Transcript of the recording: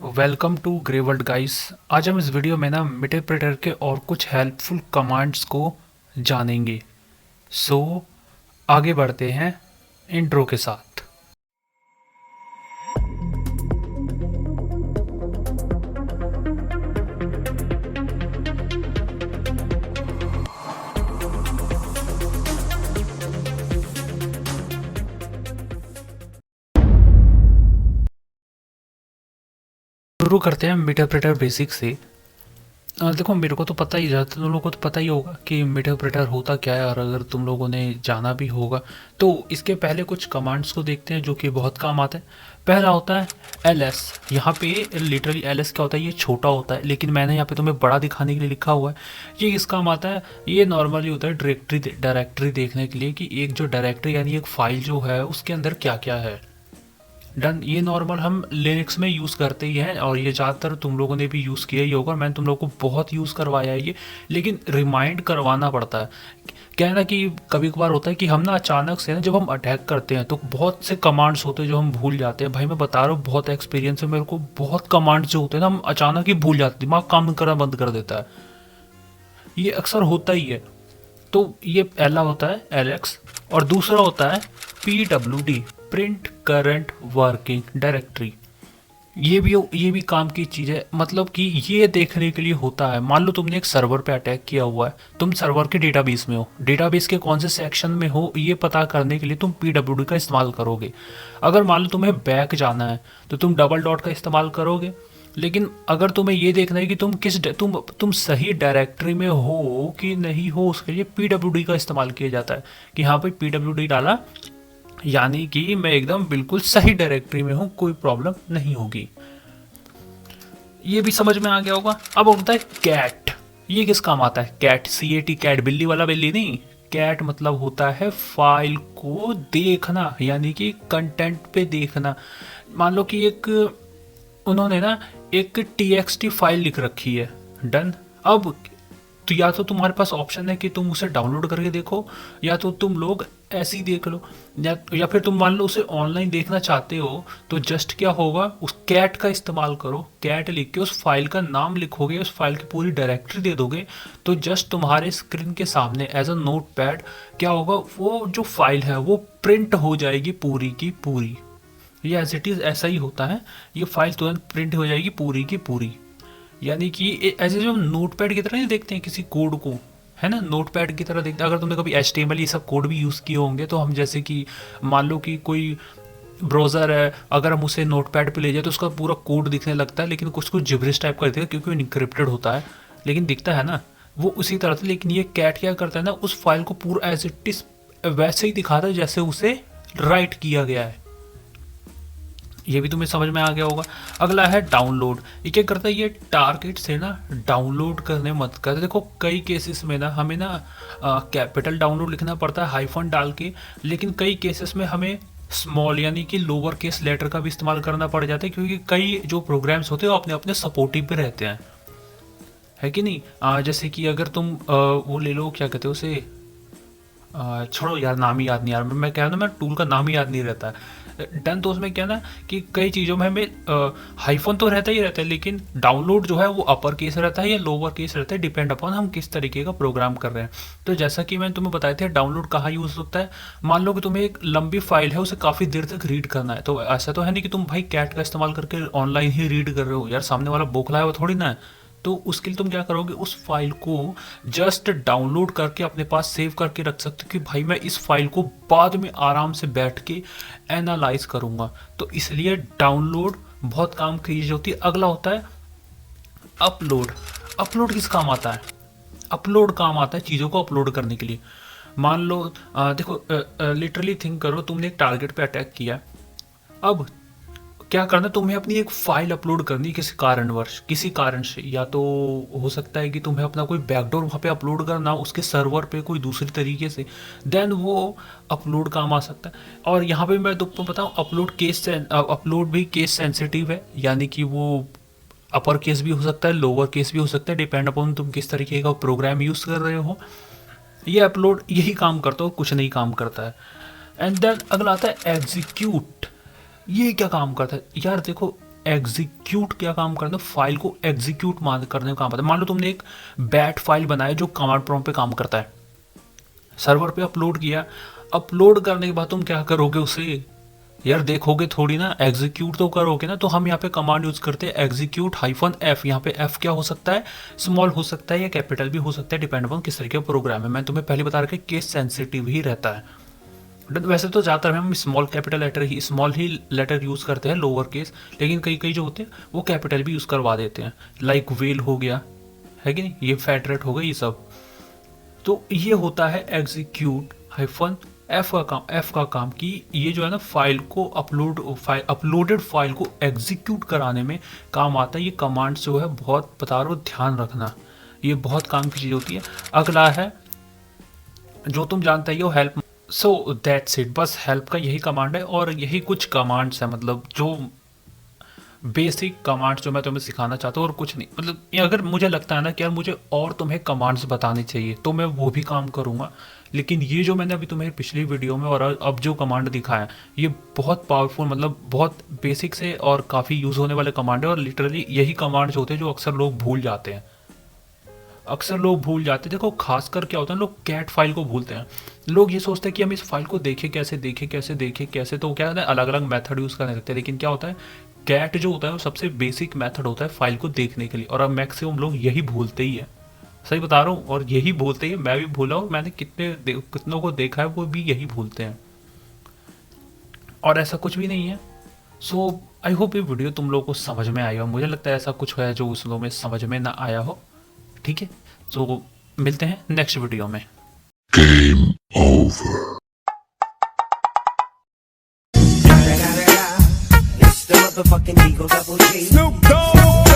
Welcome to Grey World guys. आज हम इस वीडियो में ना मिटेप्रेटर के और कुछ हेल्पफुल कमांड्स को जानेंगे। सो आगे बढ़ते हैं इंट्रो के साथ। शुरू करते हैं मिटेप्रेटर बेसिक से। देखो, मेरे को तो पता ही, ज़्यादातर तुम लोगों को तो पता ही होगा कि मिटेप्रेटर होता क्या है, और अगर तुम लोगों ने जाना भी होगा तो इसके पहले कुछ कमांड्स को देखते हैं जो कि बहुत काम आते हैं। पहला होता है एल एस। यहाँ पे लिटरली एल एस क्या होता है, ये छोटा होता है लेकिन मैंने यहाँ पे तुम्हें बड़ा दिखाने के लिए लिखा हुआ है। ये किस काम आता है? ये नॉर्मली होता है डायरेक्टरी देखने के लिए कि एक जो डायरेक्टरी यानी एक फाइल जो है उसके अंदर क्या क्या है। डन। ये नॉर्मल हम लिनक्स में यूज़ करते ही हैं और ये ज़्यादातर तुम लोगों ने भी यूज़ किया ही होगा, और मैंने तुम लोगों को बहुत यूज़ करवाया है ये। लेकिन रिमाइंड करवाना पड़ता है। क्या है ना कि कभी कभार होता है कि हम ना अचानक से ना जब हम अटैक करते हैं तो बहुत से कमांड्स होते हैं जो हम भूल जाते हैं। भाई मैं बता रहा हूँ, बहुत एक्सपीरियंस है मेरे को। बहुत कमांड्स जो होते हैं ना हम अचानक ही भूल जाते हैं, दिमाग काम करना बंद कर देता है। ये अक्सर होता ही है। तो ये पहला होता है एलेक्स, और दूसरा होता है PWD, print current working directory. ये भी काम की चीज़ है। मतलब कि ये देखने के लिए होता है, मान लो तुमने एक सर्वर पे अटैक किया हुआ है, तुम सर्वर के डेटाबेस में हो, डेटाबेस के कौन से सेक्शन में हो ये पता करने के लिए तुम PWD का इस्तेमाल करोगे। अगर मान लो तुम्हें बैक जाना है तो तुम डबल डॉट का इस्तेमाल करोगे। लेकिन अगर तुम्हें ये देखना है कि तुम सही डायरेक्टरी में हो कि नहीं हो, उसके लिए PWD का इस्तेमाल किया जाता है कि हाँ भाई PWD डाला यानी कि मैं एकदम बिल्कुल सही डायरेक्टरी में हूँ, कोई प्रॉब्लम नहीं होगी। ये भी समझ में आ गया होगा। अब होता है कैट। ये किस काम आता है? कैट, CAT, कैट, बिल्ली वाला बिल्ली नहीं। कैट मतलब होता है फाइल को देखना, यानी कि कंटेंट पे देखना। मान लो कि एक उन्होंने ना एक TXT फाइल लिख रखी है। डन। अब तो या तो तुम्हारे पास ऑप्शन है कि तुम उसे डाउनलोड करके देखो, या तो तुम लोग ऐसे ही देख लो, या फिर तुम मान लो उसे ऑनलाइन देखना चाहते हो तो जस्ट क्या होगा, उस कैट का इस्तेमाल करो। कैट लिख के उस फाइल का नाम लिखोगे, उस फाइल की पूरी डायरेक्टरी दे दोगे, तो जस्ट तुम्हारे स्क्रीन के सामने एज अ नोट पैड क्या होगा, वो जो फाइल है वो प्रिंट हो जाएगी पूरी की पूरी। ये एज इट इज़ ऐसा ही होता है। ये फाइल तुरंत प्रिंट हो जाएगी पूरी की पूरी। यानी कि ऐसे जो हम नोट पैड की तरह नहीं देखते हैं किसी कोड को, है ना, नोट पैड की तरह देखते हैं। अगर तुमने कभी HTML ये सब कोड भी यूज़ किए होंगे तो हम जैसे कि मान लो कि कोई ब्राउज़र है, अगर हम उसे नोट पैड पर ले जाए तो उसका पूरा कोड दिखने लगता है, लेकिन कुछ कुछ जिब्रिश टाइप का दिखेगा क्योंकि वो इनक्रिप्टेड होता है, लेकिन दिखता है ना वो उसी तरह से। लेकिन ये कैट क्या करता है ना, उस फाइल को पूरा एज इट इज वैसे ही दिखाता है जैसे उसे राइट किया गया है। ये भी तुम्हें समझ में आ गया होगा। अगला है डाउनलोड। ये क्या करता है, ये टारगेट से ना डाउनलोड करने मत कर। देखो कई केसेस में ना हमें ना कैपिटल डाउनलोड लिखना पड़ता है हाइफन डाल के, लेकिन कई केसेस में हमें स्मॉल यानी कि लोअर केस लेटर का भी इस्तेमाल करना पड़ जाता है, क्योंकि कई जो प्रोग्राम्स होते हैं वो अपने अपने सपोर्टिव पे रहते हैं, है कि नहीं। जैसे कि अगर तुम वो ले लो, क्या कहते हो उसे, छोड़ो यार, नाम ही याद नहीं यार, मैं कह रहा हूँ ना, मैं टूल का नाम ही याद नहीं रहता है। डन। तो उसमें क्या ना कि कई चीज़ों में हमें हाइफन तो रहता ही रहता है, लेकिन डाउनलोड जो है वो अपर केस रहता है या लोअर केस रहता है, डिपेंड अपॉन हम किस तरीके का प्रोग्राम कर रहे हैं। तो जैसा कि मैंने तुम्हें बताया था डाउनलोड कहाँ यूज़ होता है। मान लो कि तुम्हें एक लंबी फाइल है, उसे काफ़ी देर तक रीड करना है, तो ऐसा तो है नहीं कि तुम भाई कैट का इस्तेमाल करके ऑनलाइन ही रीड कर रहे हो यार, सामने वाला बोखला है वो थोड़ी ना है। तो उसके लिए तुम क्या करोगे, उस फाइल को जस्ट डाउनलोड करके अपने पास सेव करके रख सकते हो कि भाई मैं इस फाइल को बाद में आराम से बैठ के एनालाइज करूँगा। तो इसलिए डाउनलोड बहुत काम की चीज़ होती है। अगला होता है अपलोड। अपलोड किस काम आता है? अपलोड काम आता है चीज़ों को अपलोड करने के लिए। मान लो देखो, लिटरली थिंक करो, तुमने एक टारगेट पे अटैक किया। अब क्या करना, तुम्हें अपनी एक फाइल अपलोड करनी किसी कारणवश, किसी कारण से, या तो हो सकता है कि तुम्हें अपना कोई बैकडोर वहाँ पे अपलोड करना उसके सर्वर पे कोई दूसरी तरीके से, देन वो अपलोड काम आ सकता है। और यहाँ पे मैं तुमको बताऊँ, अपलोड भी केस सेंसिटिव है, यानी कि वो अपर केस भी हो सकता है, लोअर केस भी हो सकता है, डिपेंड अपॉन तुम किस तरीके का प्रोग्राम यूज़ कर रहे हो। ये अपलोड यही काम करता हो, कुछ नहीं काम करता है। एंड देन अगला आता है एग्जीक्यूट। ये क्या काम करता है यार? देखो एग्जीक्यूट क्या काम करता है, फाइल को एग्जीक्यूट करने का काम आता है। मान लो तुमने एक बैट फाइल बनाया जो कमांड प्रॉम्प्ट पे काम करता है, सर्वर पे अपलोड किया, अपलोड करने के बाद तुम क्या करोगे उसे, यार देखोगे थोड़ी ना, एग्जीक्यूट तो करोगे ना। तो हम यहाँ पे कमांड यूज करते हैं एग्जीक्यूट -f। यहाँ पे f क्या हो सकता है, स्मॉल हो सकता है या कैपिटल भी हो सकता है, डिपेंड अपॉन किस तरीके का प्रोग्राम है। मैं तुम्हें पहले बता रखा है केस सेंसिटिव ही रहता है। वैसे तो ज़्यादातर हम स्मॉल ही लेटर यूज़ करते हैं, लोअर केस, लेकिन कई कई जो होते हैं वो कैपिटल भी यूज़ करवा देते हैं, लाइक वेल हो गया, है कि नहीं, ये फैट रेट हो गया, ये सब। तो ये होता है एग्जीक्यूट -f का काम कि ये जो है ना फाइल को अपलोडेड फाइल को एग्जीक्यूट कराने में काम आता है। ये कमांड जो है बहुत बता रहा हूँ, ध्यान रखना, ये बहुत काम की चीज़ होती है। अगला है जो तुम जानते ही हो, हेल्प। सो दैट्स इट, बस हेल्प का यही कमांड है और यही कुछ कमांड्स है, मतलब जो बेसिक कमांड्स जो मैं तुम्हें सिखाना चाहता हूँ और कुछ नहीं। मतलब ये अगर मुझे लगता है ना कि यार मुझे और तुम्हें कमांड्स बताने चाहिए तो मैं वो भी काम करूँगा, लेकिन ये जो मैंने अभी तुम्हें पिछली वीडियो में और अब जो कमांड दिखाया ये बहुत पावरफुल, मतलब बहुत बेसिक से और काफ़ी यूज़ होने वाले कमांड है। और लिटरली यही कमांड्स होते हैं जो अक्सर लोग भूल जाते हैं, देखो खासकर क्या होता है, लोग कैट फाइल को भूलते हैं। लोग ये सोचते हैं कि हम इस फाइल को देखें, तो क्या होता है, अलग अलग मेथड यूज़ करने लगते हैं। लेकिन क्या होता है, कैट जो होता है वो सबसे बेसिक मेथड होता है फाइल को देखने के लिए, और अब मैक्सिमम लोग यही भूलते ही है। सही बता रहा हूँ, और यही भूलते ही, मैं भी भूला हूँ, मैंने कितनों को देखा है वो भी यही भूलते हैं, और ऐसा कुछ भी नहीं है। सो आई होप ये वीडियो तुम लोगों को समझ में आई हो। मुझे लगता है ऐसा कुछ है जो उस लोगों में समझ में ना आया हो। ठीक है, तो मिलते हैं नेक्स्ट वीडियो में। Game over. It's the motherfucking Eagle Double G. Snoop Dogg.